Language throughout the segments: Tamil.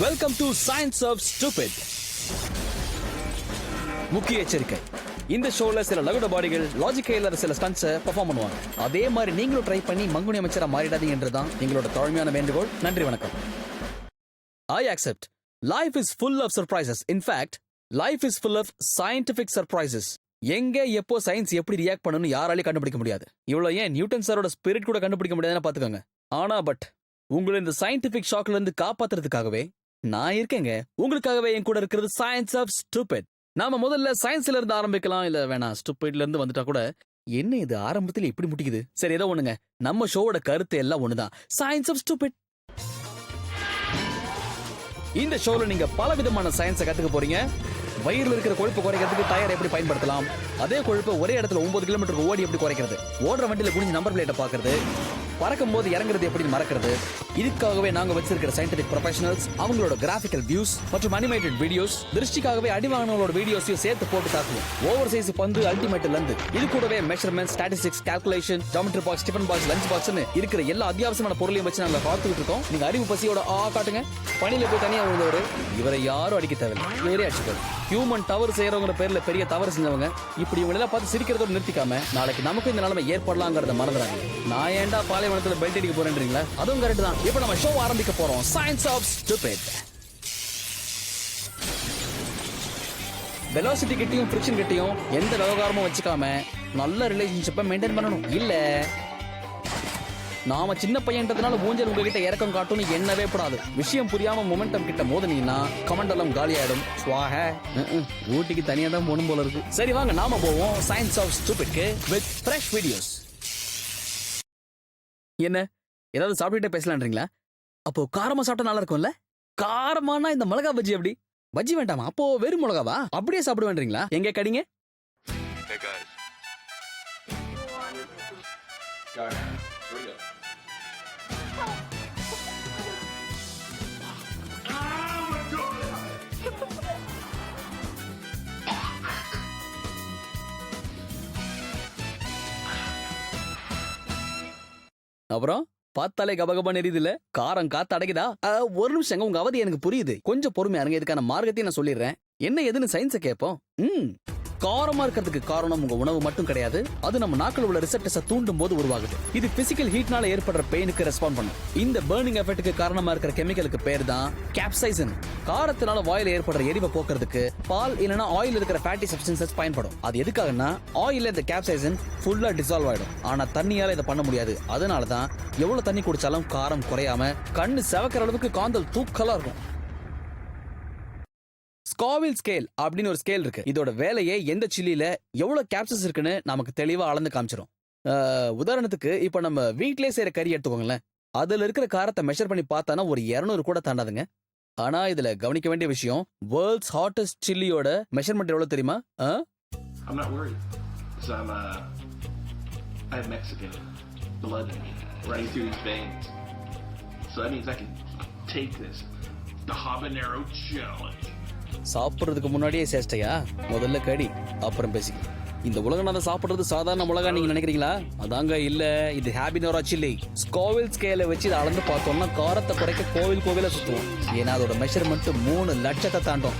Welcome to science of stupid. முக்கிய எச்சரிக்கை, இந்த ஷோல சில லகுட பாடிகள் லாஜிக்கே இல்லாத சில ஸ்டன்ட்ஸ் பெர்ஃபார்ம் பண்ணுவாங்க. அதே மாதிரி நீங்களும் ட்ரை பண்ணி மங்குனி அமைச்சரா மாறிடாதீங்க என்றுதான் எங்களோட தாழ்மையான வேண்டுகோள். நன்றி, வணக்கம். I accept. Life is full of surprises. In fact, life is full of scientific surprises. எங்க எப்போ சயின்ஸ் எப்படி ரியாக்ட் பண்ணணும்னு யாராலையும் கண்டுபிடிக்க முடியாது. இவ்வளவு ஏன் நியூட்டன் சாரோட ஸ்பிரிட் கூட கண்டுபிடிக்க முடியாதுன்னு பாத்துக்கோங்க. ஆனா உங்களை இந்த சயின்டிபிக் ஷாக்ல இருந்து காப்பாத்துறதுக்காகவே நான் இருக்கேங்க. உங்களுக்காகவே என் கூட இருக்கிறது சயின்ஸ் ஆஃப் ஸ்டூபிட். நாம முதல்ல சயின்ஸ்ல இருந்து ஆரம்பிக்கலாம். இல்ல வேணாம், ஸ்டூபிட்ல இருந்து வந்துட்டா கூட என்ன இது ஆரம்பத்துல இப்படி முடிக்குது. சரி, ஏதோ ஒண்ணுங்க. நம்ம ஷோவோட கருத்து எல்லாம் ஒண்ணுதான், சயின்ஸ் ஆஃப் ஸ்டூபிட். இந்த ஷோல நீங்க பல விதமான சயின்ஸை கத்துக்க போறீங்க. வயிறுல இருக்கிற கொழுப்பு குறைக்கிறதுக்கு டயர் எப்படி பயன்படுத்தலாம், அதே கொழுப்பை ஒரே இடத்துல 9 கிலோமீட்டருக்கு ஓடி எப்படி குறைக்கிறது, ஓடுற வண்டியில குனிஞ்சு நம்பர் பிளேட்டை பாக்குறது, பறக்கும் போது இறங்குறது எப்படி மறக்கிறது. இதுக்காகவே நாங்க வச்சிருக்கிற சயின்டிபிக் ப்ரொஃபஷனல்ஸ் அவங்களோட கிராபிக்கல் வியூஸ் மற்றும் அனிமேட்டட் வீடியோஸ், திருஷ்டிக்காகவே அடிவானவங்களோட வீடியோஸையும் சேர்த்து போட்டு தாக்குவோம். ஓவர் சைஸ் பந்து அல்டிமேட்ல இருந்து இது கூடவே measurement, statistics, calculation, geometry box, tiffin box, lunch பாக்ஸ்னு இருக்கிற எல்லா அத்தியாவசியமான பொருளையும் வச்சு நாங்க பார்த்துக்கிட்டு இருக்கோம். நீங்க அறிவு பசியோட காட்டுங்க. பணியில போய் தனியா விழுந்தவரு இவரை யாரும் அடிக்க தேவையில்லை, இவரே அடிச்சுக்கோ. ஹியூமன் தவறு செய்யறவங்க பேர்ல பெரிய தவறு செஞ்சவங்க இப்படி இவங்க எல்லாம் பார்த்து சிரிக்கிறதோட நிறுத்திக்காம நாளைக்கு நமக்கு இந்த நிலைமை ஏற்படலாங்கிறத மறந்துறாங்க. நான் ஏன்டா பாலைவனத்துல பெல்ட் அடிக்க போறேன்றீங்களா? அதுவும் கரெக்ட் தான். இப்ப நம்ம ஷோ ஆரம்பிக்க போறோம். Science of stupid. வெலாசிட்டி கிட்டையும் ஃபிரிக்ஷன் கிட்டையும் எந்த விவகாரமும் வச்சுக்காம நல்ல ரிலேஷன்ஷிப்பை மெயின்டைன் பண்ணணும். இல்ல நாம சின்ன பையன்றதுனால ஊஞ்சல் உங்ககிட்ட இறக்கம் காட்டும்னு எண்ணவே கூடாது. விஷயம் புரியாம மொமெண்டம் கிட்ட மோதினீங்கன்னா கமண்டலம் காலியாயிடும். ஊட்டிக்கு தனியா தான் போகணும் போல இருக்கு. சரி, வாங்க நாம போவோம் சயின்ஸ் ஆஃப் ஸ்டூபிட்க்கு வித் ஃப்ரெஷ் வீடியோஸ். என்ன ஏதாவது சாப்பிட்டுட்டே பேசலான்றீங்களா? அப்போ காரமா சாப்பிட்டா நல்லா இருக்கும்ல? காரமானா இந்த மிளகா பஜ்ஜி எப்படி? பஜ்ஜி வேண்டாமா? அப்போ வெறும் மிளகாவா அப்படியே சாப்பிடுவேன்றீங்களா? எங்க கடிங்க. அப்புறம் பார்த்தாலே கபகபான்னு எரியுதுல, காரம் காத்து அடைக்குதா? ஒரு நிமிஷம், உங்க அவதி எனக்கு புரியுது. கொஞ்சம் பொறுமையா இருங்க. இதுக்கான மார்க்கத்தையும் நான் சொல்லிடுறேன். என்ன எதுன்னு சயின்ஸை கேட்போம். காரமா இருக்கிறதுக்கு காரணம் உங்க உணவு மட்டும் கிடையாது. அது நம்ம நாக்கில் உள்ள ரிசெப்டர்ஸை தூண்டும் போது உருவாகுது. இது பிசிக்கல் ஹீட்னால ஏற்படுற பெயினுக்கு ரெஸ்பாண்ட் பண்ணும். இந்த பர்னிங் எஃபெக்ட்டுக்கு காரணமா இருக்கிற கெமிக்கலுக்கு பேர் தான் கேப்சைசின். காரத்தினால வாயில ஏற்படுற எரிவை போக்குறதுக்கு பால் இல்லைன்னா ஆயில் இருக்கிற ஃபேட்டி சப்ஸ்டன்சஸ் பயன்படும். அது எதுக்காகன்னா ஆயில்ல இந்த கேப்சைசின் ஃபுல்லா டிசால்வ் ஆயிடும். ஆனா தண்ணியால இதை பண்ண முடியாது. அதனாலதான் எவ்வளவு தண்ணி குடிச்சாலும் காரம் குறையாம கண்ணு செவக்கிற அளவுக்கு காந்தல் தூக்கலா இருக்கும். ஸ்காவில் ஸ்கேல் அப்படின்னு ஒரு ஸ்கேல் இருக்கு. இதோட வேலையே எந்த சில்லியில எவ்வளவு கேப்சஸ் இருக்குன்னு நமக்கு தெளிவா அளந்து காமிச்சிரும். உதாரணத்துக்கு இப்ப நம்ம வீட்லயே செய்யற கறி எடுத்துக்கோங்களேன். அதுல இருக்கிற காரத்தை மெஷர் பண்ணி பார்த்தானா ஒரு 200 கூட தாண்டாதுங்க. ஆனா இதுல கவனிக்க வேண்டிய விஷயம், வேர்ல்ட்ஸ் ஹாட்டஸ்ட் சில்லியோட மெஷர்மெண்ட் எவ்வளவு தெரியுமா? I'm not worried. I have Mexican blood running through these veins. So that means I can take this. The habanero challenge. சாப்பிடுறதுக்கு முன்னாடியே சேஷ்டையா? முதல்ல கடி, அப்புறம் பேசிக்க. இந்த உலகநாத சாப்பிடுறது சாதாரண மிளகா நீங்க நினைக்கிறீங்களா? அதாங்க இல்ல, இது ஹாபினோரா சில்லி. ஸ்காவில் ஸ்கேலை வச்சு இதை அளந்து பார்த்தோம்னா காரத்தை குறைக்க கோவில சுத்துவோம். ஏன்னா அதோட மெஷர்மெண்ட் 3 லட்சத்தை தாண்டும்.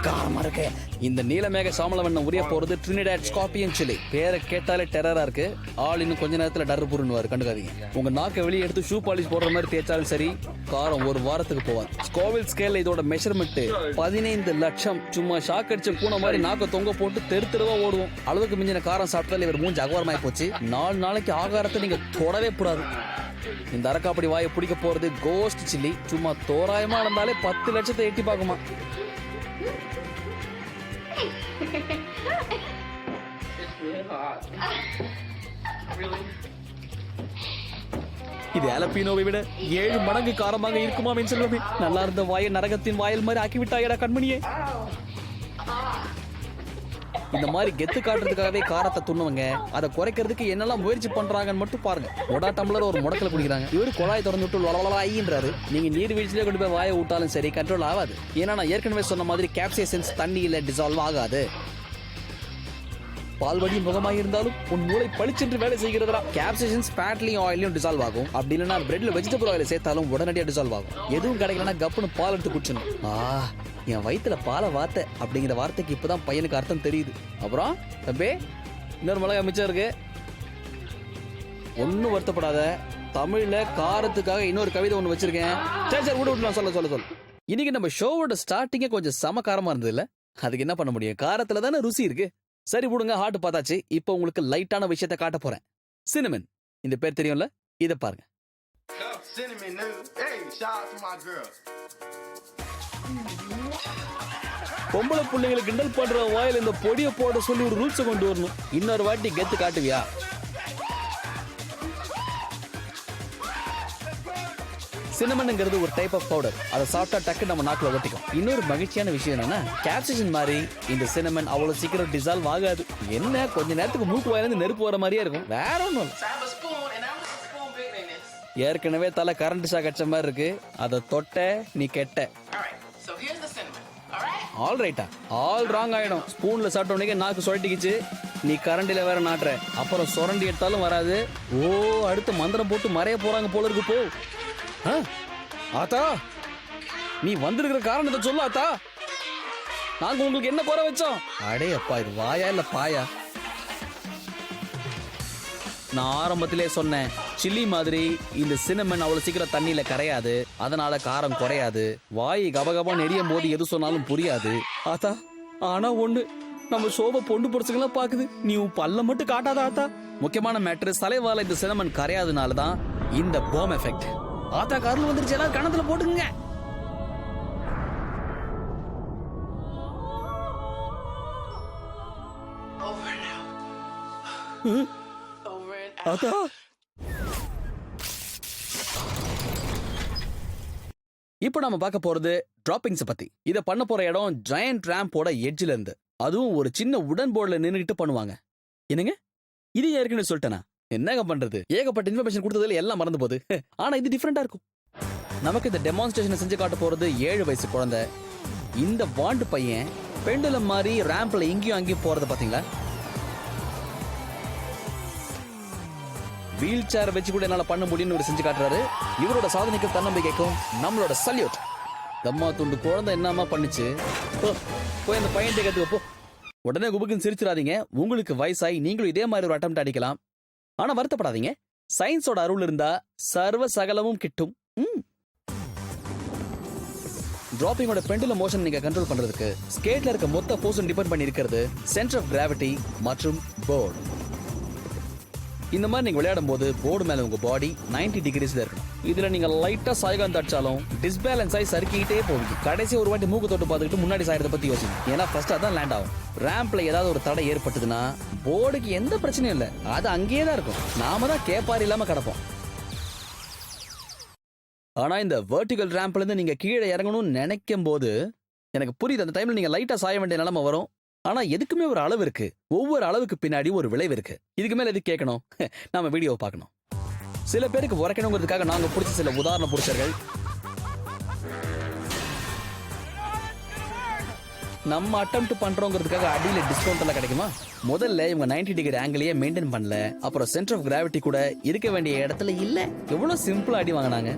காரமா இருக்கு. இந்த நீலமேக சாமளவண்ண உரிய போறது ட்ரினிடாட் ஸ்கார்பியன் சில்லி. பேரை கேட்டாலே டெரரா இருக்கு. ஆள் இன்னும் கொஞ்ச நேரத்துல டர்ரு புருன்னுவாரு, கண்டுக்காதீங்க. உங்க நாக்கை வெளியே எடுத்து ஷூ பாலிஷ் போடுற மாதிரி தேய்ச்சாலும் சரி, காரம் ஒரு வாரத்துக்கு போவார். ஸ்காவில் ஸ்கேல் இதோட மெஷர்மெண்ட் 15 லட்சம். சும்மா ஷாக் அடிச்ச பூனை மாதிரி நாக்க தொங்க போட்டு தெருவா ஓடுவோம். அளவுக்கு மிஞ்சின காரம் சாப்பிட்டாலே இவர் மூஞ்சி அகவாரமாய் போச்சு. 4 நாளைக்கு ஆகாரத்தை நீங்க தொடவே கூடாது. இந்த அரக்காப்படி வாயை பிடிக்க போறது கோஸ்ட் சில்லி. சும்மா தோராயமா இருந்தாலே 10 லட்சத்தை எட்டி பார்க்குமா. இது அலப்பீனோவை விட 7 மடங்கு காரமாக இருக்குமா செல்வமே. நல்லா இருந்த வாயை நரகத்தின் வாயில் மாதிரி ஆக்கிவிட்டாயடா கண்மணியே. இந்த மாதிரி கெத்து காட்டுறதுக்காகவே காரத்தை துண்ணுவங்க. அதை குறைக்கிறதுக்கு என்னெல்லாம் முயற்சி பண்றாங்கன்னு மட்டும் பாருங்க. ஒடா டம்ளர் ஒரு முடக்கல குடிக்கிறாங்க. இவரு குழாய் திறந்து விட்டு லொலலலாயின்றாரு. நீங்க நீர்வீழ்ச்சியிலே கொண்டு போய் வாயை விட்டாலும் சரி, கண்ட்ரோல் ஆகாது. ஏன்னா நான் ஏற்கனவே சொன்ன மாதிரி கேப்சைசன்ஸ் தண்ணியில டிசால்வ் ஆகாது. பால்வடி முகமாக இருந்தாலும் உன் மூளை பளிச்சென்று வேலை செய்கிறதா. கேப்சேஷன்ஸ் ஃபேட்லயும் ஆயிலையும் டிசால்வ் ஆகும். அப்படி இல்லைன்னா பிரெட்ல வெஜிடபிள் ஆயில சேர்த்தாலும் உடனடியாக டிசால்வ் ஆகும். எதுவும் கிடைக்கலன்னா கப்புன்னு பால் எடுத்து குடிச்சணும். என் வயிற்றுல பாலை வார்த்தை அப்படிங்கிற வார்த்தைக்கு இப்பதான் பையனுக்கு அர்த்தம் தெரியுது. அப்புறம் தம்பி இன்னொரு மிளகா மிச்சம் இருக்கு. ஒன்னும் வருத்தப்படாத, தமிழ்ல காரத்துக்காக இன்னொரு கவிதை ஒண்ணு வச்சிருக்கேன். சரி சரி விட்டு சொல்ல. இன்னைக்கு நம்ம ஷோவோட ஸ்டார்டிங்கே கொஞ்சம் சமகாரமா இருந்தது இல்ல? அதுக்கு என்ன பண்ண முடியும், காரத்துல தானே ருசி இருக்கு. சரி விடுங்க, ஹார்ட் பார்த்தாச்சு. இப்போ உங்களுக்கு லைட்டான விஷயத்தை காட்ட போறேன். சினமன், இந்த பேர் தெரியும்ல, இத பாருங்க. பொம்பளை பிள்ளைங்களுக்கு கிண்டல் பண்ற வாயில இந்த பொடியை போட சொல்லி ஒரு ரூல்ஸை கொண்டு வரணும். இன்னொரு வாட்டி கெத்து காட்டுவியா? சினமன்ங்கிறது ஒரு டைப் ஆஃப் பவுடர். அதை சாப்பிட்டா டக்கு நம்ம நாக்குல ஒட்டிக்கும். இன்னொரு மகிழ்ச்சியான விஷயம் என்னன்னா, கேப்சேஷன் மாதிரி இந்த சினமன் அவ்வளவு சீக்கிரம் டிசால்வ் ஆகாது. என்ன கொஞ்ச நேரத்துக்கு மூக்கு வாயிலிருந்து நெருப்பு வர மாதிரியே இருக்கும், வேற ஒண்ணும். ஏற்கனவே தலை கரண்ட் ஷாக் அடிச்ச மாதிரி இருக்கு. அதை தொட்ட நீ கெட்ட. ஆல் ரைட்டா? ஆல் ராங் ஆயிடும். ஸ்பூன்ல சாப்பிட்ட உடனே நாக்கு சுழட்டிக்கிச்சு. நீ கரண்டில வேற நாட்டுற, அப்புறம் சுரண்டி எடுத்தாலும் வராது. அடுத்து மந்திரம் போட்டு மறைய போறாங்க போல இருக்கு. போ ஆத்தா, நீ வந்திருக்கிற காரணத்தை சொல்ல ஆத்தா. நாங்க உங்களுக்கு என்ன குறை வச்சோம்? அடே அப்பா, இது வாயா இல்ல பாயா? நான் ஆரம்பத்திலே சொன்னேன், சில்லி மாதிரி இந்த சினமன் அவ்வளவு சீக்கிரம் தண்ணியில கரையாது, அதனால காரம் குறையாது. வாய் கபகபா நெடியும் போது எது சொன்னாலும் புரியாது. ஆத்தா, ஆனா ஒண்ணு, நம்ம ஷோவை பொண்ணு பொறுச்சுங்களா பாக்குது. நீ உன் பல்ல மட்டும் காட்டாத ஆத்தா. முக்கியமான மேட்ரு, சலைவால இந்த சினமன் கரையாதனாலதான் இந்த பாம் எஃபெக்ட். ஆத்தா கார்ல வந்துருச்சு, எல்லாரும் கணத்துல போட்டுங்க. ஆத்தா, இப்ப நாம பார்க்க போறது டிராப்பிங்ஸ் பத்தி. இத பண்ண போற இடம் ஜெயண்ட் ரேம்போட எட்ஜ்ல இருந்து, அதுவும் ஒரு சின்ன உடன் போர்டுல நின்னுட்டு பண்ணுவாங்க. என்னங்க, இது ஏற்கனவே சொல்லிட்டேனா? என்னங்க பண்றது, ஏகப்பட்ட இன்ஃபர்மேஷன் கொடுத்ததுல எல்லாம் மறந்து போகுது. ஆனா இது டிஃபரெண்டா இருக்கும். நமக்கு இந்த டெமான்ஸ்ட்ரேஷனை செஞ்சு காட்ட போறது 7 வயசு குழந்தை. இந்த வாண்டு பையன் பெண்டுலம் மாதிரி ரேம்ப்ல இங்கேயும் அங்கேயும் போறத பாத்தீங்களா? வீல் சேர் வச்சு கூட என்னால பண்ண முடியும்னு ஒரு செஞ்சு காட்டுறாரு. இவரோட சாதனைக்கு தன்னம்பிக்கைக்கும் நம்மளோட சல்யூட். தம்மா துண்டு குழந்தை என்னமா பண்ணுச்சு. போய் அந்த பையன் கத்துக்க போ. உடனே குபுக்குன்னு சிரிச்சிடாதீங்க. உங்களுக்கு வயசாகி நீங்களும் இதே மாதிரி ஒரு அட்டெம்ப்ட் அடிக்கலாம். ஆனா வருத்தப்படாதீங்க, சயின்ஸோட அருள் இருந்தா சர்வ சகலமும் கிட்டும். டிராப்பிங்கோட பெண்டுலம் மோஷன் நீங்க கண்ட்ரோல் பண்றதுக்கு ஸ்கேட்ல இருக்க மொத்த ஃபோர்ஸும் டிபெண்ட் பண்ணி இருக்கிறது சென்டர் ஆஃப் கிராவிட்டி மற்றும் போர்டு. இந்த மாதிரி நீங்க விளையாடும் போது போர்டு மேல உங்க பாடி 90 டிகிரிஸ்ல இருக்கணும். இதுல நீங்க லைட்டா சாய்காந்து அடிச்சாலும் டிஸ்பேலன்ஸ் ஆகி சறுக்கிட்டே போவீங்க. கடைசி ஒரு வாட்டி மூக்கு தொட்டு பார்த்துக்கிட்டு முன்னாடி சாயறத பத்தி யோசிங்க. ஏன்னா ஃபர்ஸ்ட் அதான் லேண்ட் ஆகும். ரேம்ப்ல ஏதாவது ஒரு தடை ஏற்பட்டதுன்னா போர்டுக்கு எந்த பிரச்சனையும் இல்லை, அது அங்கேயே தான் இருக்கும். நாம தான் கேப்பார் இல்லாம கிடப்போம். ஆனா இந்த வெர்டிகல் ரேம்ப்ல இருந்து நீங்க கீழே இறங்கணும்னு நினைக்கும் போது எனக்கு புரியுது, அந்த டைம்ல நீங்க லைட்டா சாய வேண்டிய நிலைமை வரும். ஆனா எதுக்குமே ஒரு அளவு இருக்கு. ஒவ்வொரு அளவுக்கு பின்னாடி ஒரு விளைவு இருக்கு. இதுக்கு மேல எது கேட்கணும், நாம வீடியோ பார்க்கணும். சில பேருக்கு உரைக்கணுங்கிறதுக்காக நாங்க பிடிச்ச சில உதாரண புருஷர்கள். நம்ம அட்டெம்ப்ட் பண்றோங்கிறதுக்காக அடியில டிஸ்கவுண்ட் எல்லாம் கிடைக்குமா? முதல்ல இவங்க 90 டிகிரி ஆங்கிளையே மெயின்டைன் பண்ணல. அப்புறம் சென்டர் ஆஃப் கிராவிட்டி கூட இருக்க வேண்டிய இடத்துல இல்ல. எவ்வளவு சிம்பிளா அடி வாங்கினாங்க.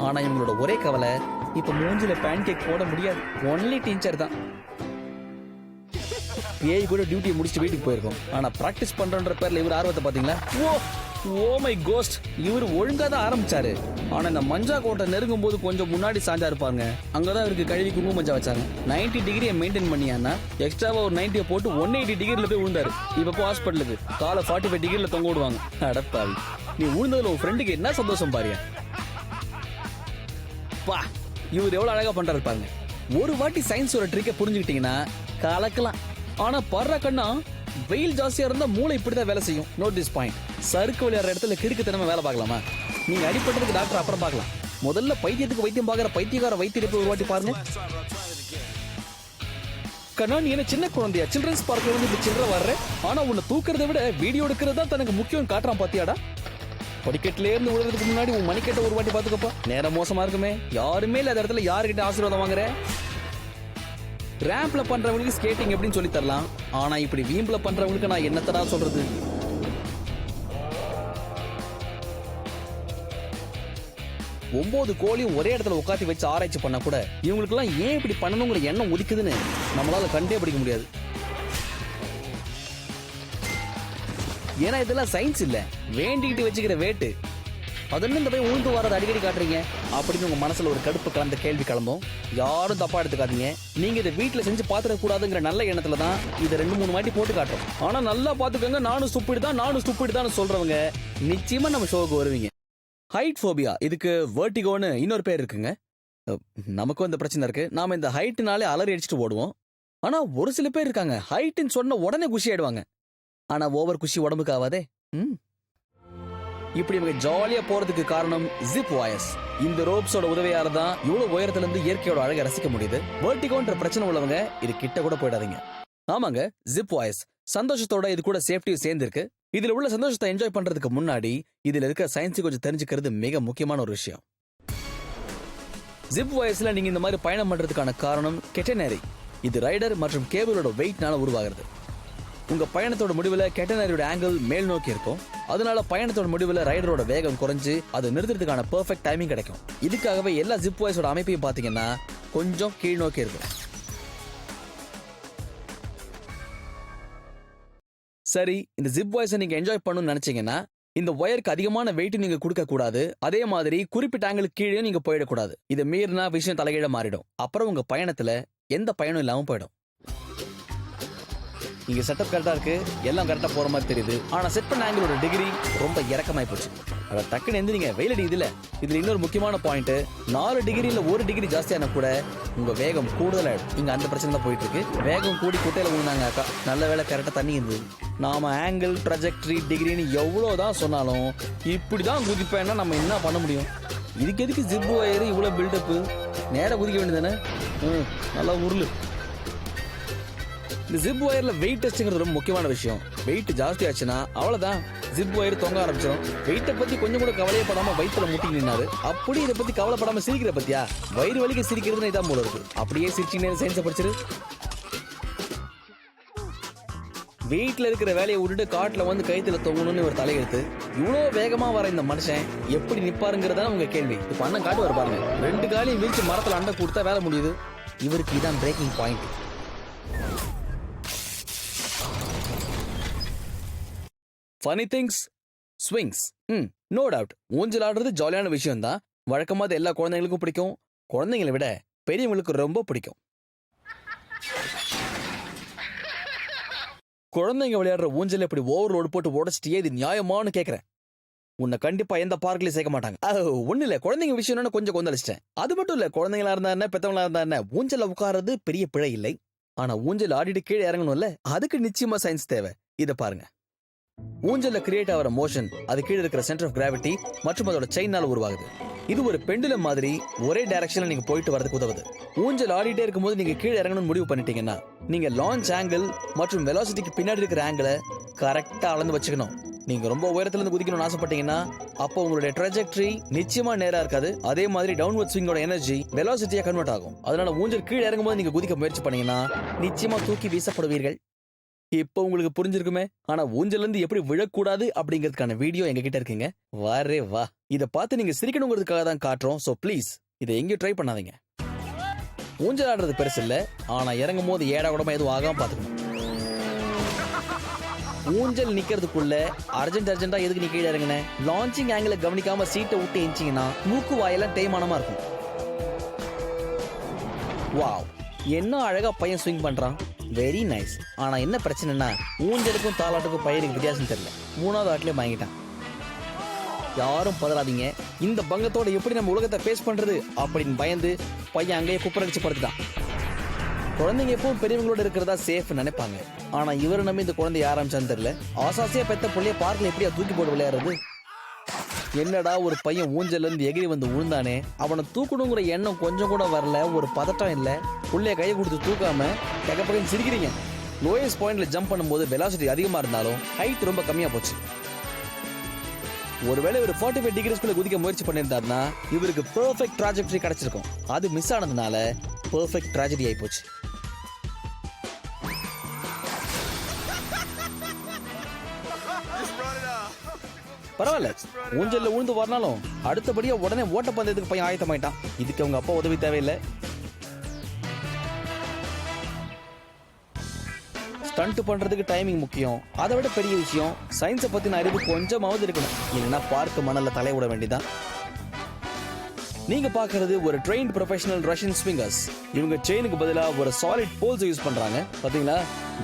ஆனா இவங்களோட ஒரே கவலை, இப்ப மூஞ்சில பேன் கேக் போட முடியாது. ஒன்லி டீச்சர் தான். ஏய் கூட டியூட்டியை முடிச்சுட்டு வீட்டுக்கு போயிருக்கோம். ஆனா பிராக்டிஸ் பண்றன்ற பேர்ல இவர் ஆர்வத்தை பாத்தீங்களா? ஓ மை கோஸ்ட், இவர் ஒழுங்கா தான் ஆரம்பிச்சாரு. ஆனா இந்த மஞ்சா கோட்டை நெருங்கும் போது கொஞ்சம் முன்னாடி சாஞ்சா இருப்பாங்க. அங்கதான் இவருக்கு கழுவி குங்கும மஞ்சா வச்சாங்க. 90 டிகிரியை மெயின்டைன் பண்ணியானா எக்ஸ்ட்ராவா ஒரு 90 போட்டு 180 டிகிரில போய் விழுந்தாரு. இப்ப ஹாஸ்பிட்டலுக்கு காலை 45 டிகிரில தொங்க விடுவாங்க. அடப்பாவி, நீ விழுந்ததுல உன் ஃப்ரெண்டுக்கு என்ன சந்தோஷம் பாரியா. பா, இவர் எவ்வளவு அழகா பண்றாரு பாருங்க. ஒரு வாட்டி சயின்ஸோட ட்ரிக்கை புரிஞ்சுக்கிட்டீங்கன்னா கலக்கலாம். ஆனா பர்ற கண்ணா, வெயில் ஜாஸ்தியா இருந்தா மூளை இப்படிதான் வேலை செய்யும். Note this point. சறுக்கு விளையாடுற இடத்துல கிறுக்குத்தனமா வேலை பார்க்கலாமா? நீங்க அடிப்பட்டதுக்கு டாக்டர் அப்புறம் பார்க்கலாம். முதல்ல பைத்தியத்துக்கு வைத்தியம் பார்க்கற பைத்தியக்கார வைத்தியரை ஒரு வாட்டி பாருங்க. கண்ணா, நீ என்ன சின்ன குழந்தையா? சில்ட்ரன்ஸ் பார்க்ல வந்து இப்ப சில்லற வர்ற. ஆனா உன்னை தூக்குறதை விட வீடியோ எடுக்கிறது தான் தனக்கு முக்கியம் காட்டுறான் பாத்தியாடா. படிக்கட்டுல இருந்து விழுறதுக்கு முன்னாடி உன் மணிக்கட்ட ஒரு வாட்டி பாத்துக்கப்பா. நேரம் மோசமா இருக்குமே. யாருமே இல்லாத இடத்துல யாருக்கிட்ட ஆசீர்வாதம் வாங்குற? ரேம்ப்ல பண்றவங்களுக்கு ஸ்கேட்டிங் எப்படின்னு சொல்லி தரலாம். ஆனா இப்படி வீம்ப்ல பண்றவங்களுக்கு நான் என்னத்தடா சொல்றது? ஒன்பது கோழியும் ஒரே இடத்துல உட்காந்து வச்சு ஆராய்ச்சி பண்ண கூட இவங்களுக்கு எல்லாம் ஏன் இப்படி பண்ணணுங்கிற எண்ணம் உதிக்குதுன்னு நம்மளால கண்டே பிடிக்க முடியாது. ஏன்னா இதெல்லாம் சயின்ஸ் இல்ல, வேண்டிக்கிட்டு வச்சுக்கிற வேட்டு. அதெல்லாம் இந்த போய் உழுந்து வரது அடிக்கடி காட்டுறீங்க அப்படின்னு உங்க மனசுல ஒரு கடுப்பு கலந்த கேள்வி கிளம்பும். யாரும் தப்பா எடுத்துக்காதீங்க. நீங்க இதை வீட்டுல செஞ்சு பாத்துக்க கூடாதுங்கிற நல்ல எண்ணத்துல தான் இதை 2-3 வாட்டி போட்டு காட்டுறோம். ஆனா நல்லா பாத்துக்கோங்க, நானும் ஸ்டூபிட் சொல்றவங்க நிச்சயமா நம்ம ஷோவுக்கு வருவீங்க. ஹைட் ஃபோபியா, இதுக்கு வெர்டிகோன்னு இன்னொரு பேர் இருக்குங்க. நமக்கும் இந்த பிரச்சனை இருக்கு. நாம இந்த ஹைட்னாலே அலறி அடிச்சுட்டு ஓடுவோம். ஆனா ஒரு சில பேர் இருக்காங்க, ஹைட்னு சொன்ன உடனே குஷி ஆயிடுவாங்க. ஆனா ஓவர் குஷி உடம்புக்கு ஆகாதே. இப்படி இவங்க ஜாலியா போறதுக்கு காரணம் ஜிப் வயர்ஸ். இந்த ரோப்ஸோட உதவியால தான் இவ்வளவு உயரத்துல இருந்து இயற்கையோட அழகை ரசிக்க முடியுது. வெர்டிகோன்ற பிரச்சனை உள்ளவங்க இது கிட்ட கூட போயிடாதீங்க. ஆமாங்க, ஜிப் வயர்ஸ் சந்தோஷத்தோட இது கூட சேஃப்டியும் சேர்ந்து இருக்கு. இதுல உள்ள சந்தோஷத்தை என்ஜாய் பண்றதுக்கு முன்னாடி இதுல இருக்க சயின்ஸ் கொஞ்சம் தெரிஞ்சுக்கிறது மிக முக்கியமான ஒரு விஷயம். ஜிப் வயர்ஸ்ல நீங்க இந்த மாதிரி பயணம் பண்றதுக்கான காரணம் கெட்டனரி. இது ரைடர் மற்றும் கேபிளோட வெயிட்னால உருவாகிறது. உங்க பயணத்தோட முடிவுல கெட்டனரியோட ஆங்கிள் மேல் நோக்கி இருக்கும். அதனால பயணத்தோட முடிவுல ரைடரோட வேகம் குறைஞ்சு அதை நிறுத்துறதுக்கான பெர்ஃபெக்ட் டைமிங் கிடைக்கும். இதுக்காகவே எல்லா ஜிப் வயர்ஸோட அமைப்பையும் பாத்தீங்கன்னா கொஞ்சம் கீழ் நோக்கி இருக்கும். சரி, இந்த ஜிப் வயர்ஸை நீங்க என்ஜாய் பண்ணணும்னு நினைச்சீங்கன்னா இந்த ஒயருக்கு அதிகமான வெயிட் நீங்க கொடுக்க கூடாது. அதே மாதிரி குறிப்பிட்ட ஆங்கிள் கீழே நீங்க போயிடக்கூடாது. இதை மீறினா விஷயம் தலைகீழ மாறிடும். அப்புறம் உங்க பயணத்துல எந்த பயனும் இல்லாம போயிடும். இங்க செட்டப் கரெக்டா இருக்கு, எல்லாம் கரெக்டா போற மாதிரி தெரியுது. ஆனா செட் பண்ண ஆங்கிளோட டிகிரி ரொம்ப இறக்கமாய் போச்சு. அதை டக்குன்னு எந்திரிங்க, வெயில் அடிக்குதுல. இதுல இன்னொரு முக்கியமான பாயிண்ட், 4 டிகிரில 1 டிகிரி ஜாஸ்தியான கூட உங்க வேகம் கூடுதலாயிடும். இங்க அந்த பிரச்சனை தான் போயிட்டு இருக்கு. வேகம் கூடி குட்டையில விழுந்தாங்க அக்கா. நல்ல வேலை கரெக்டா தண்ணி இருந்தது. நாம ஆங்கிள், ட்ரஜெக்டரி, டிகிரின்னு எவ்வளவுதான் சொன்னாலும் இப்படிதான் குதிப்பேன்னா நம்ம என்ன பண்ண முடியும்? இதுக்கு எதுக்கு ஜிப் வயர் இவ்வளவு பில்டப்? நேரா குதிக்க வேண்டியதானே. நல்லா உருளு. இந்த ஜிப் வயர்ல வெயிட் டெஸ்ட்ங்கிறது ரொம்ப முக்கியமான விஷயம். வெயிட் ஜாஸ்தி ஆச்சுன்னா அவ்வளவுதான், ஜிப் வயர் தொங்க ஆரம்பிச்சிடும். வெயிட்டை பத்தி கொஞ்சம் கூட கவலையப்படாம வயிற்றுல முட்டி நின்னாரு. அப்படி இதை பத்தி கவலைப்படாம சிரிக்கிற பத்தியா? வயிறு வலிக்க சிரிக்கிறதுன்னு இதான் போல இருக்கு. அப்படியே சிரிச்சிங்க சயின்ஸை படிச்சிரு. வீட்டுல இருக்கிற வேலையை விட்டுட்டு காட்டுல வந்து கைத்துல தொங்கணும்னு ஒரு தலையெழுத்து. இவ்வளவு வேகமா வர இந்த மனுஷன் எப்படி நிப்பாருங்கிறதா உங்க கேள்வி. இப்ப அண்ணன் காட்டு வர பாருங்க, 2 காலையும் வீழ்ச்சி மரத்துல அண்டை கொடுத்தா வேலை முடியுது. இவருக்கு இதான் breaking point. Funny things, swings. No doubt, ஊஞ்சல் ஆடுறது ஜாலியான விஷயம் தான். வழக்கமா எல்லா குழந்தைங்களுக்கும் பிடிக்கும். குழந்தைங்களை விட பெரியவங்களுக்கு ரொம்ப பிடிக்கும். குழந்தைங்க விளையாடுற ஊஞ்சல் இப்படி ஓவர்லோடு போட்டு உடச்சிட்டே இது நியாயமானு கேட்கறேன். உன்னை கண்டிப்பா எந்த பார்க்லயும் சேர்க்க மாட்டாங்க. ஒண்ணு இல்ல, குழந்தைங்க விஷயம் கொஞ்சம் கொந்தளிச்சிட்டேன். அது மட்டும் இல்ல, குழந்தைங்களா இருந்தா என்ன, பெத்தவங்களா இருந்தா என்ன, ஊஞ்சல உட்கார்றது பெரிய பிழை இல்லை. ஆனா ஊஞ்சல் ஆடிட்டு கீழே இறங்கணும்ல, அதுக்கு நிச்சயமா சயின்ஸ் தேவை. இத பாருங்க. ஊஞ்சல்ல கிரியேட் ஆகிற மோஷன் அது கீழே இருக்கிற சென்டர் ஆஃப் கிராவிட்டி மற்றும் அதோட செயினால உருவாகுது. இது ஒரு பெண்டுலம் மாதிரி ஒரே டைரக்ஷன்ல நீங்க போயிட்டு வரதுக்கு உதவுது. ஊஞ்சல் ஆடிட்டே இருக்கும்போது நீங்க கீழே இறங்கணும்னு முடிவு பண்ணிட்டீங்கன்னா நீங்க லான்ச் ஆங்கிள் மற்றும் வெலாசிட்டிக்கு பின்னாடி இருக்கிற ஆங்கிளை கரெக்டா அளந்து வச்சுக்கணும். நீங்க ரொம்ப உயரத்துல இருந்து குதிக்கணும்னு ஆசைப்பட்டீங்கன்னா அப்போ உங்களுடைய ட்ராஜெக்டரி நிச்சயமா நேரா இருக்காது. அதே மாதிரி டவுன்வர்ட் ஸ்விங்கோட எனர்ஜி வெலாசிட்டியா கன்வெர்ட் ஆகும். அதனால ஊஞ்சல் கீழே இறங்கும்போது நீங்க குதிக்க முயற்சி பண்ணீங்கன்னா நிச்சயமா தூக்கி வீசப்படுவீர்கள். இப்போ உங்களுக்கு புரிஞ்சிருக்குமே. ஆனா ஊஞ்சல்ல இருந்து எப்படி விழக்கூடாது அப்படிங்கிறதுக்கான வீடியோ எங்க கிட்ட இருக்குங்க. வாரே வா. இதை பார்த்து நீங்க சிரிக்கணுங்கிறதுக்காக தான் காட்டுறோம். சோ ப்ளீஸ் இதை எங்கேயும் ட்ரை பண்ணாதீங்க. ஊஞ்சல் ஆடுறது பெருசு இல்ல, ஆனா இறங்கும் போது ஏடா கூடமா எதுவும் ஆகாம பாத்துக்கணும். ஊஞ்சல் நிக்கிறதுக்குள்ள அர்ஜென்டா எதுக்கு நீ கீழே இறங்குன? லான்ச்சிங் ஆங்கிளை கவனிக்காம சீட்டை விட்டு எஞ்சிங்கன்னா மூக்கு வாயெல்லாம் தேய்மானமா இருக்கும். வாவ், என்ன அழகா பையன் ஸ்விங் பண்றான். Very nice. ஆனா என்ன பிரச்சனைனா ஊஞ்சலுக்கும் தாலாட்டுக்கும் பையனுக்கு வித்தியாசம் தெரியல. 3வது ஆட்டிலே வாங்கிட்டான். யாரும் பதறாதீங்க. இந்த பங்கத்தோட எப்படி நம்ம உலகத்தை ஃபேஸ் பண்றது அப்படின்னு பயந்து பையன் அங்கேயே குப்பரடிச்சு படுத்துட்டான். குழந்தைங்க எப்பவும் பெரியவங்களோட இருக்கிறதா சேஃப் நினைப்பாங்க. ஆனா இவரை நம்பி இந்த குழந்தை ஆரம்பிச்சான்னு தெரியல. ஆசாசியா பெத்த பிள்ளைய பார்க்கல எப்படியா தூக்கி போட்டு விளையாடுறது. என்னடா ஒரு பையன் ஊஞ்சல்ல இருந்து எகிரி வந்து விழுந்தானே, அவனை தூக்கணுங்கிற எண்ணம் கொஞ்சம் கூட வரல. ஒரு பதட்டம் இல்ல. புள்ளைய கையை கொடுத்து தூக்காம பக்கம் சிரிக்கிறீங்க. லோயஸ்ட் பாயிண்ட்ல ஜம்ப் பண்ணும்போது வெலாசிட்டி அதிகமா இருந்தாலும் ஹைட் ரொம்ப கம்மியா போச்சு. ஒருவேளை ஒரு 45 டிகிரிஸ்குள்ள குதிக்க முயற்சி பண்ணியிருந்தாருன்னா இவருக்கு பெர்ஃபெக்ட் ட்ராஜெக்டரி கிடைச்சிருக்கும். அது மிஸ் ஆனதுனால பெர்ஃபெக்ட் ட்ராஜடி ஆகி போச்சு. பரவாயில்ல, ஊஞ்சல்ல விழுந்து வரனாலும் அடுத்தபடியா உடனே ஓட்டப்பந்தயத்துக்கு பையன் ஆயத்தமாயிட்டான். இதுக்கு அவங்க அப்பா உதவி தேவையில்லை. ஸ்டண்ட் பண்றதுக்கு டைமிங் முக்கியம். அதை விட பெரிய விஷயம் சயின்ஸை பத்தின அறிவு கொஞ்சமாவது இருக்கணும். இல்லைன்னா பார்க்க மணல்ல தலைய விட வேண்டியதான். நீங்க பாக்குறது ஒரு ட்ரெயின்ட் ப்ரொஃபஷனல் ரஷ்யன் ஸ்விங்கர்ஸ். இவங்க செயினுக்கு பதிலா ஒரு சாலிட் போல்ஸ் யூஸ் பண்றாங்க. பாத்தீங்களா,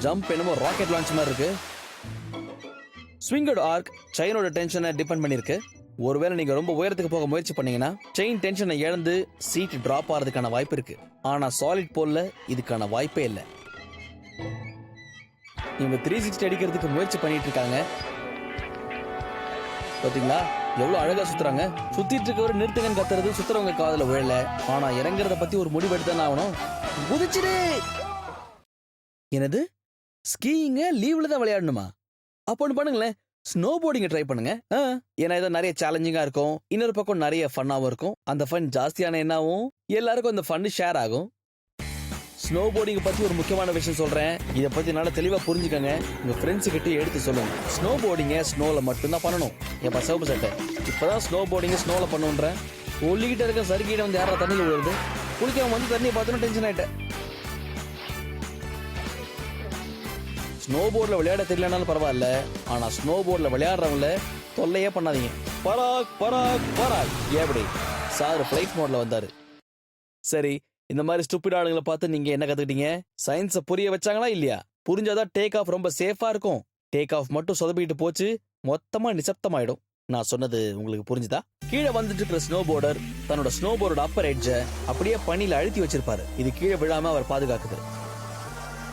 ஜம்ப் என்னமோ ராக்கெட் லான்ச் மாதிரி இருக்கு. ஸ்விங்கர்ட் ஆர்க் செயினோட டென்ஷனை டிபெண்ட் பண்ணிருக்கு. ஒருவேளை நீங்க ரொம்ப உயரத்துக்கு போக முயற்சி பண்ணீங்கன்னா செயின் டென்ஷனை இழந்து சீட் டிராப் ஆகிறதுக்கான வாய்ப்பு இருக்கு. ஆனா சாலிட் போல்ல இதுக்கான வாய்ப்பே இல்லை. இவங்க 360 அடிக்கிறதுக்கு முயற்சி பண்ணிட்டு இருக்காங்க. பாத்தீங்களா எவ்வளவு அழகா சுத்துறாங்க. சுத்திட்டு இருக்கவர் நிறுத்துங்கன்னு கத்துறது சுத்துறவங்க காதுல விழல. ஆனா இறங்குறத பத்தி ஒரு முடிவு எடுத்தானே ஆகணும். குதிச்சிடு. என்னது, ஸ்கீயிங்க லீவ்ல தான் விளையாடணுமா? அப்போ ஒன்று பண்ணுங்களேன், ஸ்னோ போர்டிங்க ட்ரை பண்ணுங்க. ஏன்னா இதை நிறைய சேலஞ்சிங்கா இருக்கும், இன்னொரு பக்கம் நிறைய ஃபன்னாவும் இருக்கும். அந்த ஃபன் ஜாஸ்தியான என்னாவும் எல்லாருக்கும் அந்த ஃபன் ஷேர் ஆகும். ஸ்னோ போர்டிங் பத்தி ஒரு முக்கியமான விஷயம் சொல்றேன். இதை பத்தி நல்லா தெளிவா புரிஞ்சுக்கங்க. உங்க ஃப்ரெண்ட்ஸ் கிட்ட எடுத்து சொல்லுங்க. ஸ்னோ போர்டிங்க ஸ்னோல மட்டும்தான் பண்ணணும். எப்ப சிவப்பு சட்டை இப்பதான் ஸ்னோ போர்டிங்க ஸ்னோல பண்ணுன்றேன். ஒல்லிக்கிட்ட இருக்க சறுக்கிட்ட வந்து யாரா தண்ணியில் விழுது. குளிக்காம வந்து தண்ணியை பார்த்தோன்னா டென்ஷன் ஆயிட்டேன். ஸ்னோ போர்டில் விளையாட தெரியலனாலும் பரவாயில்ல, ஆனா ஸ்னோ போர்டில் விளையாடுறவங்கள தொல்லையே பண்ணாதீங்க. பராக் பராக் பராக் எப்படி சார் ஃபிளைட் மோட்ல வந்தாரு. சரி, இந்த மாதிரி ஸ்டூபிட் ஆளுங்களை பார்த்து நீங்க என்ன கத்துக்கிட்டீங்க? சயின்ஸை புரிய வச்சாங்களா இல்லையா? புரிஞ்சாதான் டேக் ஆஃப் ரொம்ப சேஃபா இருக்கும். டேக் ஆஃப் மட்டும் சொதப்பிட்டு போச்சு மொத்தமா நிசப்தமாயிடும். நான் சொன்னது உங்களுக்கு புரிஞ்சுதா? கீழே வந்துட்டு இருக்கிற ஸ்னோ போர்டர் தன்னோட ஸ்னோ போர்டோட அப்பர் எட்ஜ அப்படியே பனியில அழுத்தி வச்சிருப்பாரு. இது கீழே விழாம அவர் பாதுகாக்குது.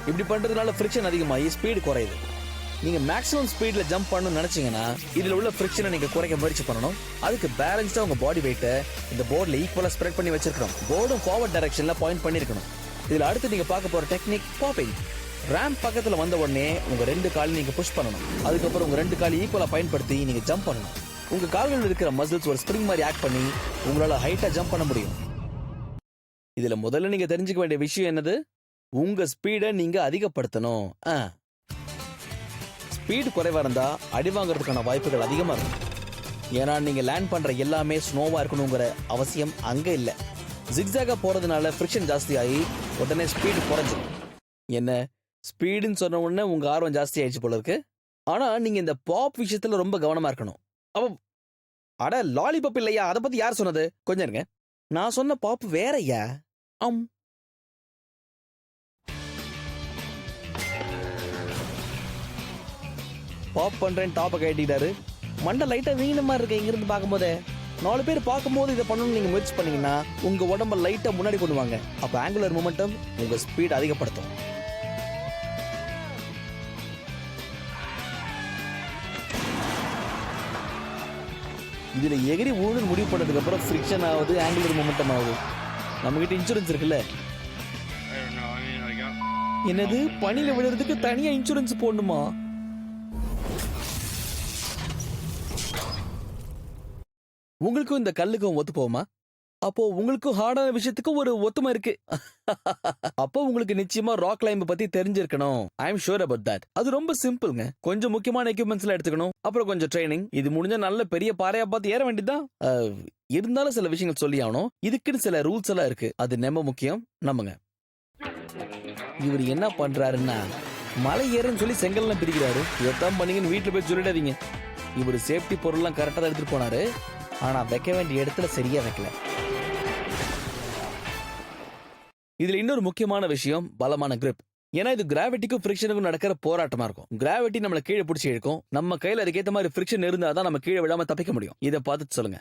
இப்படி பண்றதுனால ஃபிரிக்ஷன் அதிகமாகி ஸ்பீடு குறையுது. நீங்க மேக்ஸிமம் ஸ்பீட்ல ஜம்ப் பண்ணணும்னு நினைச்சீங்கன்னா இதுல உள்ள ஃபிரிக்ஷனை நீங்க குறைக்க முயற்சி பண்ணணும். அதுக்கு பேலன்ஸ்டா உங்க பாடி வெயிட்ட இந்த போர்ட்ல ஈக்குவலா ஸ்ப்ரெட் பண்ணி வச்சிருக்கணும். போர்டும் ஃபார்வர்ட் டைரக்ஷன்ல பாயிண்ட் பண்ணிருக்கணும். இதுல அடுத்து நீங்க பார்க்க போற டெக்னிக் பாப்பிங். ரேம்ப் பக்கத்துல வந்த உடனே உங்க 2 காலையும் நீங்க புஷ் பண்ணணும். அதுக்கப்புறம் உங்க 2 காலையும் ஈக்குவலா பயன்படுத்தி நீங்க ஜம்ப் பண்ணணும். உங்க கால்களில் இருக்கிற மசில்ஸ் ஒரு ஸ்ப்ரிங் மாதிரி ஆக்ட் பண்ணி உங்களால ஹைட்டா ஜம்ப் பண்ண முடியும். இதுல முதல்ல நீங்க தெரிஞ்சுக்க வேண்டிய விஷயம் என்னது? உங்க ஸ்பீடை நீங்க அதிகப்படுத்தணும். ஸ்பீடு குறைவா இருந்தா அடி வாங்குறதுக்கான வாய்ப்புகள் அதிகமா இருக்கும். ஏன்னா நீங்க லேண்ட் பண்ற எல்லாமே ஸ்னோவா இருக்கணுங்கிற அவசியம் அங்க இல்ல. ஜிக்ஸாகா போறதுனால ஃபிரிக்ஷன் ஜாஸ்தி ஆகி உடனே ஸ்பீடு குறைஞ்சிடும். என்ன ஸ்பீடுன்னு சொன்ன உடனே உங்க ஆர்வம் ஜாஸ்தி ஆயிடுச்சு போல இருக்கு. ஆனா நீங்க இந்த பாப் விஷயத்துல ரொம்ப கவனமா இருக்கணும். அட லாலிபாப் இல்லையா? அதை பத்தி யார் சொன்னது? கொஞ்சம் இருங்க, நான் சொன்ன பாப் வேறயா? பாப் பண்றேன் டாப்பை கட்டிட்டாரு. மண்டை லைட்டா வீங்கின மாதிரி இருக்கு இங்கிருந்து பார்க்கும்போதே. 4 பேர் பார்க்கும்போது இதை பண்ணணும்னு நீங்க முயற்சி பண்ணீங்கன்னா உங்க உடம்ப லைட்டா முன்னாடி கொண்டு வாங்க. அப்ப ஆங்குலர் மொமெண்டம் உங்க ஸ்பீட் அதிகப்படுத்தும். இதுல எகிரி ஊழல் முடிவு பண்ணதுக்கு அப்புறம் ஃபிரிக்ஷன் ஆகுது, ஆங்குலர் மொமெண்டம் ஆகுது. நம்ம கிட்ட இன்சூரன்ஸ் இருக்குல்ல. என்னது, பனியில விழுறதுக்கு தனியா இன்சூரன்ஸ் போடணுமா? உங்களுக்கும் இந்த கல்லுக்கும் ஒத்து போகுமா? அப்போ உங்களுக்கும் ஹார்டான விஷயத்துக்கும் ஒரு ஒத்துமை இருக்கு. அப்போ உங்களுக்கு நிச்சயமா ராக் கிளைம்ப் பத்தி தெரிஞ்சிருக்கணும். I am sure about that. அது ரொம்ப சிம்பிள்ங்க. கொஞ்சம் முக்கியமான எக்யூப்மெண்ட்ஸ்ல எடுத்துக்கணும், அப்புறம் கொஞ்சம் ட்ரைனிங். இது முடிஞ்ச நல்ல பெரிய பாறையா பார்த்து ஏற வேண்டியதுதான். இருந்தாலும் சில விஷயங்கள் சொல்லி ஆகணும். இதுக்குன்னு சில ரூல்ஸ் எல்லாம் இருக்கு. அது ரொம்ப முக்கியம், நம்புங்க. இவர் என்ன பண்றாருன்னா மலை ஏறன்னு சொல்லி செங்கல்லாம் பிரிக்கிறாரு. எதான் பண்ணீங்கன்னு வீட்டுல போய் சொல்லிடாதீங்க. இவர் சேஃப்டி பொருள்லாம் கரெக்டா தான் எடுத்துட்டு போனாரு. ஆனா வைக்க வேண்டிய இடத்துல சரியா வைக்கல. இதுல இன்னொரு முக்கியமான விஷயம் பலமான கிரிப். ஏன்னா இது கிராவிட்டிக்கும் ஃபிரிக்ஷனுக்கும் நடக்கிற போராட்டமா இருக்கும். கிராவிட்டி நம்மள கீழே பிடிச்சி இழுக்கும். நம்ம கையில அதுக்கேற்ற மாதிரி ஃபிரிக்ஷன் இருந்தாதான் நம்ம கீழே விடாம தப்பிக்க முடியும். இதை பார்த்துட்டு சொல்லுங்க.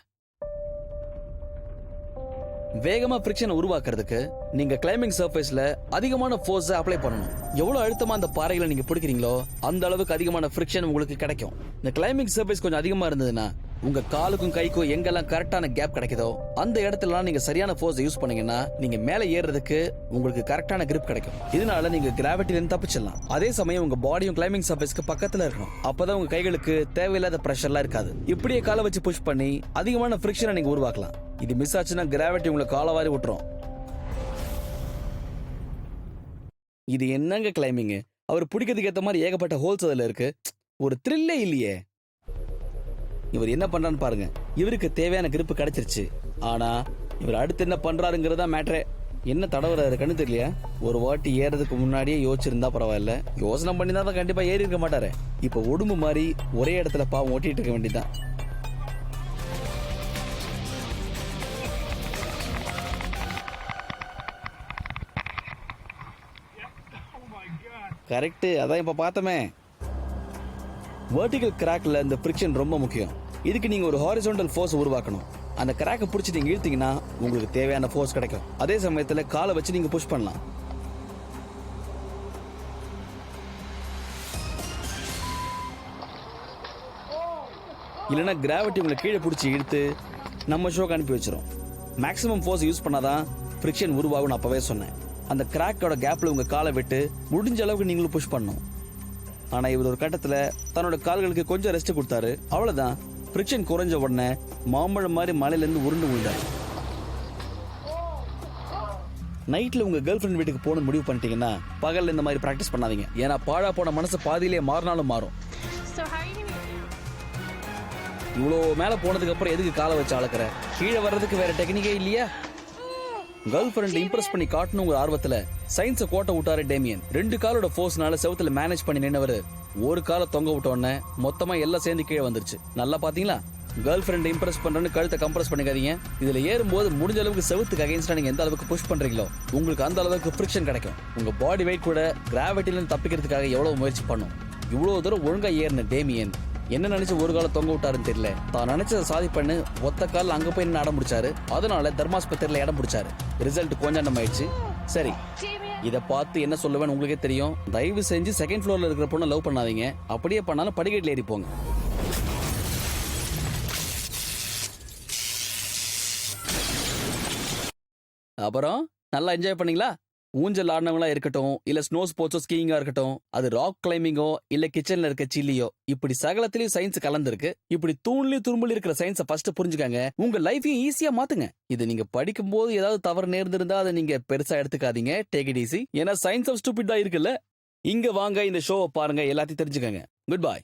வேகமா ஃபிரிக்ஷனை உருவாக்குறதுக்கு நீங்க கிளைம்பிங் சர்ஃபேஸ்ல அதிகமான ஃபோர்ஸ் அப்ளை பண்ணணும். எவ்வளவு அழுத்தமா அந்த பாறைகளை நீங்க பிடிக்கிறீங்களோ அந்த அளவுக்கு அதிகமான ஃபிரிக்ஷன் உங்களுக்கு கிடைக்கும். இந்த கிளைம்பிங் சர்ஃபேஸ் கொஞ்சம் அதிகமா இருந்ததுன்னா உங்க காலுக்கும் கைக்கும் எங்கெல்லாம் கரெக்டான கேப் கிடைக்குதோ அந்த இடத்துலலாம் நீங்க சரியான ஃபோர்ஸ் யூஸ் பண்ணீங்கன்னா நீங்க மேலே ஏறுறதுக்கு உங்களுக்கு கரெக்டான கிரிப் கிடைக்கும். இதனால நீங்க கிராவிட்டில இருந்து தப்பிச்சிடலாம். அதே சமயம் உங்க பாடியும் கிளைம்பிங் சர்ஃபேஸ்க்கு பக்கத்துல இருக்கணும். அப்பதான் உங்க கைகளுக்கு தேவையில்லாத பிரஷர்லாம் இருக்காது. இப்படியே காலை வச்சு புஷ் பண்ணி அதிகமான ஃபிரிக்ஷனை நீங்க உருவாக்கலாம். இது மிஸ் ஆச்சுன்னா கிராவிட்டி உங்களை காலவாரி விட்டுரும். இது என்னங்க கிளைம்பிங்? அவர் பிடிக்கிறதுக்கு ஏற்ற மாதிரி ஏகப்பட்ட ஹோல்ஸ் அதுல இருக்கு. ஒரு த்ரில்லே இல்லையே. இவர் என்ன பண்றான்னு பாருங்க. இவருக்கு தேவையான grip கிடைச்சிருச்சு. ஆனா இவர் அடுத்து என்ன பண்றாருங்கிறதா மேட்டரே. என்ன தடவுறாரு கண்ணு தெரியலையா? ஒரு வாட்டி ஏறதுக்கு முன்னாடியே யோசிச்சிருந்தா பரவாயில்ல, யோசனை பண்ணி தான் கண்டிப்பா ஏறி இருக்க மாட்டாரு. இப்ப உடும்பு மாதிரி ஒரே இடத்துல பாவம் ஓட்டிட்டு இருக்க வேண்டியதான். கரெக்ட், அதான் இப்ப பார்த்தமே. வெர்டிகல் கிராக்ல இந்த ஃபிரிக்ஷன் ரொம்ப முக்கியம். இதுக்கு நீங்க ஒரு ஹாரிசான்டல் ஃபோர்ஸ் உருவாக்கணும். அந்த கிராக்கை பிடிச்சி நீங்க இழுத்தீங்கன்னா உங்களுக்கு தேவையான ஃபோர்ஸ் கிடைக்கும். அதே சமயத்துல காலை வச்சு நீங்க புஷ் பண்ணலாம். இல்லைன்னா கிராவிட்டி உங்களை கீழே பிடிச்சி இழுத்து நம்ம ஷோக்கு அனுப்பி வச்சிரும். மேக்ஸிமம் ஃபோர்ஸ் யூஸ் பண்ணாதான் ஃபிரிக்ஷன் உருவாகும்னு அப்பவே சொன்னேன். அந்த கிராக்கோட கேப்ல உங்க காலை விட்டு முடிஞ்ச அளவுக்கு நீங்களும் புஷ் பண்ணணும். ஆனா இவர் ஒரு கட்டத்துல தன்னோட கால்களுக்கு கொஞ்சம் ரெஸ்ட் கொடுத்தாரு. அவ்வளவுதான், ஃபிரிக்ஷன் குறைஞ்ச உடனே மாம்பழம் மாதிரி மலையில இருந்து உருண்டு விழுந்தாரு. நைட்ல உங்க கேர்ள் ஃபிரெண்ட் வீட்டுக்கு போகணும்னு முடிவு பண்ணிட்டீங்கன்னா பகல்ல இந்த மாதிரி பிராக்டிஸ் பண்ணாதீங்க. ஏன்னா பாழா போன மனசு பாதியிலே மாறினாலும் மாறும். இவ்வளோ மேல போனதுக்கு அப்புறம் எதுக்கு காலை வச்சு அளக்குற? கீழே வர்றதுக்கு வேற டெக்னிக்கே இல்லையா? கேர்ள் ஃபிரெண்ட் இம்ப்ரெஸ் பண்ணி காட்டணும் ஒரு ஆர்வத்துல சயின்ஸை கோட்டை விட்டாரு டேமியன். 2 காலோட ஃபோர்ஸ்னால செவுத்துல மேனேஜ் பண்ணி நின்னவரு ஒரு காலை தொங்க விட்ட உடனே மொத்தமா எல்லாம் சேர்ந்து கீழே வந்துருச்சு. நல்லா பாத்தீங்களா? கேர்ள் ஃபிரெண்ட் இம்ப்ரெஸ் பண்றேன்னு கழுத்தை கம்ப்ரஸ் பண்ணிக்காதீங்க. இதுல ஏறும்போது முடிஞ்ச அளவுக்கு செவுத்துக்கு அகைன்ஸ்டா நீங்க எந்த அளவுக்கு புஷ் பண்றீங்களோ உங்களுக்கு அந்த அளவுக்கு ஃபிரிக்ஷன் கிடைக்கும். உங்க பாடி வெயிட் கூட கிராவிட்டில இருந்து தப்பிக்கிறதுக்காக எவ்வளவு முயற்சி பண்ணும். இவ்வளவு தூரம் ஒழுங்கா ஏறின டேமியன் என்ன நினைச்சு ஒரு கால தொங்க விட்டாருன்னு தெரியல. தான் நினைச்சதை சாதிப்பண்ணு ஒத்த கால அங்க போய் நின்று அடம் பிடிச்சாரு. அதனால தர்மாஸ்பத்திரியில இடம் பிடிச்சாரு. ரிசல்ட் கொஞ்சம் ஆயிடுச்சு. சரி, இத பார்த்து என்ன சொல்லுவேன்னு உங்களுக்கே தெரியும். தயவு செஞ்சு செகண்ட் ஃப்ளோர்ல இருக்கிற பொண்ணை லவ் பண்ணாதீங்க. அப்படியே பண்ணாலும் படிக்கட்டில் ஏறி போங்க. அப்புறம் நல்லா என்ஜாய் பண்ணீங்களா? ஊஞ்சல் ஆடினவங்களா இருக்கட்டும், இல்ல ஸ்னோ ஸ்போர்ட்ஸோ ஸ்கீயிங்கா இருக்கட்டும், அது ராக் கிளைம்பிங்கோ இல்ல கிச்சன்ல இருக்க சில்லியோ, இப்படி சகலத்திலயும் சயின்ஸ் கலந்துருக்கு. இப்படி தூண்லயும் துரும்புல இருக்கிற சயின்ஸை ஃபர்ஸ்ட் புரிஞ்சுக்காங்க. உங்க லைஃபையும் ஈஸியா மாத்துங்க. இது நீங்க படிக்கும் போது ஏதாவது தவறு நேர்ந்திருந்தா அதை நீங்க பெருசா எடுத்துக்காதீங்க. Take it easy. ஏன்னா சயின்ஸ் ஆஃப் ஸ்டூபிட் தான் இருக்குல்ல. இங்க வாங்க, இந்த ஷோவை பாருங்க, எல்லாத்தையும் தெரிஞ்சுக்கங்க. Good bye.